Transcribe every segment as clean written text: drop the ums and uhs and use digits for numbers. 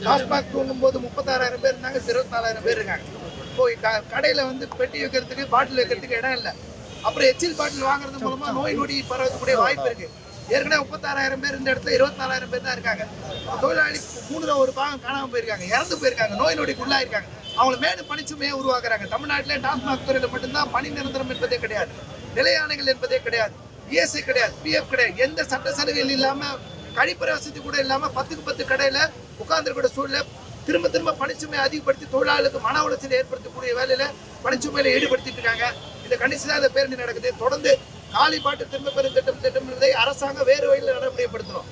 டாஸ்மாக் தூங்கும் போது 36,000 பேர் இருந்தாங்க, 24,000 பேர் இருக்காங்க. இப்போ கடையில் வந்து பெட்டி வைக்கிறதுக்கு பாட்டில் வைக்கிறதுக்கு இடம் இல்லை. அப்புறம் எச்சில் பாட்டில் வாங்குறது மூலமா நோய் நொடி பரவக்கூடிய வாய்ப்பு இருக்கு. ஏற்கனவே 36,000 பேர் இந்த இடத்துல 24,000 பேர் தான் இருக்காங்க. தொழிலாளி 3 பாகம் காணாமல் போயிருக்காங்க, இறந்து போயிருக்காங்க, நோய் நொடிக்குள்ளாக இருக்காங்க. அவங்கள மேலும் பணிச்சுமையை உருவாக்குறாங்க. தமிழ்நாட்டிலே டாஸ்மாக் துறையில் மட்டும்தான் பணி நிரந்தரம் என்பதே கிடையாது, நிலையாணைகள் என்பதே கிடையாது, இஎஸ்ஐ கிடையாது, பிஎஃப் கிடையாது, எந்த சட்ட சலுகைகள் இல்லாமல் கழிப்பறை வசதி கூட இல்லாமல் 10க்கு 10 கடையில் உட்கார்ந்துருக்கிற சூழலை திரும்ப பணிச்சுமையை அதிகப்படுத்தி தொழிலாளர்களுக்கு மன உளைச்சலை ஏற்படுத்தக்கூடிய வேலையில பணிச்சுமையில ஈடுபடுத்திட்டு இருக்காங்க. இந்த கண்டிஷன் தான் இந்த பேரணி நடக்குது. தொடர்ந்து காலிபாட்டு திரும்ப பெறும் திட்டத்தை அரசாங்கம் வேறு வழியில் நடைமுறைப்படுத்தணும்.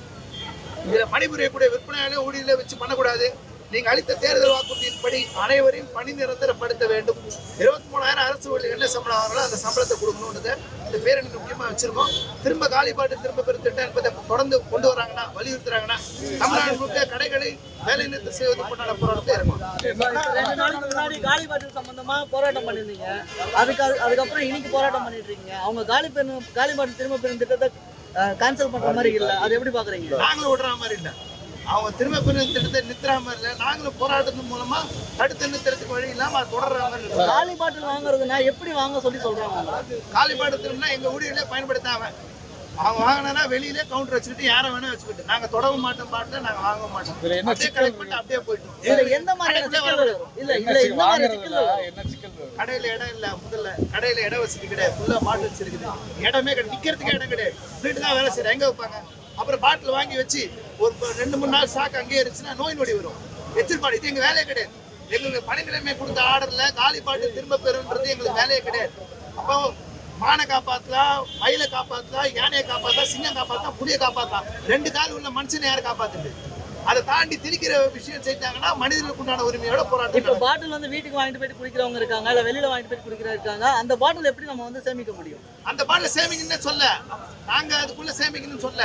இதுல பணிபுரியக்கூடிய விற்பனையாளர் ஊழியர்களை வச்சு பண்ணக்கூடாது. நீங்க அளித்த தேர்தல் வாக்குறுதியின்படி அனைவரையும் பணி நிரந்தரப்படுத்த வேண்டும். 23,000 அரசு ஊழியர்கள் என்ன சம்பளம் ஆகிறாங்களோ அந்த சம்பளத்தை கொடுக்கணும்ன்றதை இந்த பேரணி முக்கியமா வச்சிருக்கோம். திரும்ப காலிபாட்டு திரும்ப பெறும் திட்டம் என்பதை தொடர்ந்து கொண்டு வராங்கன்னா, வலியுறுத்துறாங்கன்னா தமிழ்நாடு முழுக்க கடைகளை வேலை நிறுத்தம் செய்வதற்கு உண்டான போராட்டத்தை இருக்கும். 2 நாளைக்கு முன்னாடி காலிபாட்டு சம்பந்தமா போராட்டம் பண்ணிருந்தீங்க, அதுக்கப்புறம் இன்னைக்கு போராட்டம் பண்ணிட்டு இருக்கீங்க. அவங்க காலிபாட்டு திரும்ப பெறும் திட்டத்தை கேன்சல் பண்ற மாதிரி இல்ல, அது எப்படி பாக்குறீங்க? நாங்களும் விடுற மாதிரி இல்லை, அவங்க திரும்ப பெறும் திட்டத்தை நிறுத்துறாம இல்லை, நாங்களும் போராட்டத்தின் மூலமா தடுத்து நிறுத்துறதுக்கு வழி இல்லாம அது தொடர்ற மாதிரி இருக்கு. காலி பாட்டில் வாங்குறதுனா எப்படி வாங்க சொல்றாங்க? காலி பாட்டில் எங்க ஊழியர்களே பயன்படுத்தாம அவங்க வாங்கினா வெளியிலே கவுண்டர் வச்சுக்கிட்டு யாரை வேணா வச்சுக்கிட்டு நாங்க தொடவும் மாட்டோம், பாட்டில் நாங்க வாங்க மாட்டோம், அப்படியே கலெக்ட் பண்ணிட்டு அப்படியே போயிட்டோம். எந்த மாதிரி கடையில இடம் இல்ல, முதல்ல கடையில இட வசதி கிடையாது, ஃபுல்லா பாட்டில் வச்சிருக்குது, இடமே கிடையாது, நிக்கிறதுக்கே இடம் கிடையாது, வீட்டு தான் வேலை செய்யற, எங்க வைப்பாங்க? அப்புறம் பாட்டில் வாங்கி வச்சு ஒரு 2-3 நாள் ஸ்டாக் அங்கேயே இருந்துச்சுன்னா நோய் நொடி வரும். எச்சில்பாடு இது எங்க வேலையே கிடையாது. எங்களுக்கு பணி நிலைமை கொடுத்த ஆர்டர்ல காலி பாட்டு திரும்ப பெறுன்றது எங்களுக்கு வேலையே கிடையாது. அப்போ மானை காப்பாற்றலாம், மயிலை காப்பாற்றலாம், யானையை காப்பாற்றலாம், சிங்கம் காப்பாற்றலாம், புளியை காப்பாற்றலாம், 2 கால் உள்ள மனுஷனை யாரை காப்பாத்துது? அதை தாண்டி திரிக்கிற விஷயம் செஞ்சாங்கன்னா மனிதர்களுக்கு உண்டான உரிமையோட போராட்டம். இப்போ பாட்டில் வந்து வீட்டுக்கு வாங்கிட்டு போயிட்டு குடிக்கிறவங்க இருக்காங்க, இல்ல வெளியில வாங்கிட்டு போயிட்டு குடிக்கிறவங்க இருக்காங்க. அந்த பாட்டில் எப்படி நம்ம வந்து சேமிக்க முடியும்? அந்த பாட்டில் சேமிக்கணும்னு சொல்ல, நாங்க அதுக்குள்ள சேமிக்கணும்னு சொல்ல,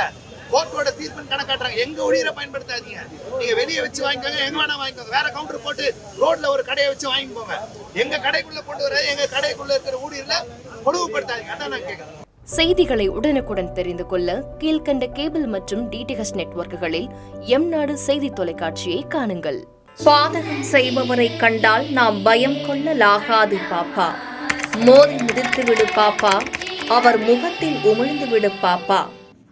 கோர்ட்டோட தீர்ப்புன்னு கணக்காட்டுறாங்க. எங்க ஊழியரை பயன்படுத்தாதீங்க, நீங்க வெளியே வச்சு வாங்கிக்கோங்க, எங்க வேணா வாங்கிக்கோங்க, வேற கவுண்டர் போட்டு ரோட்ல ஒரு கடையை வச்சு வாங்கிக்கோங்க, எங்க கடைக்குள்ள கொண்டு வர எங்க கடைக்குள்ள இருக்கிற ஊழியர்ல கொடுமைப்படுத்தாதீங்க. அதான் நான் கேட்கிறேன். செய்திகளை உடனுக்குடன் தெரிந்து கொள்ள கீழ்க்கண்ட கேபிள் மற்றும் டிடிஎச் நெட்வொர்க்குகளில் எம்நாடு செய்தி தொலைக்காட்சியை காணுங்கள். பாதகம் செய்பவரை கண்டால் நாம் பயம் கொள்ளலாகாது பாப்பா, மோதி மிதித்து விடு பாப்பா, அவர் முகத்தில் உமிழ்ந்து விடு பாப்பா.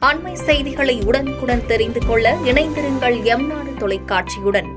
அண்மை செய்திகளை உடனுக்குடன் தெரிந்து கொள்ள இணைந்திருங்கள் எம்நாடு தொலைக்காட்சியுடன்.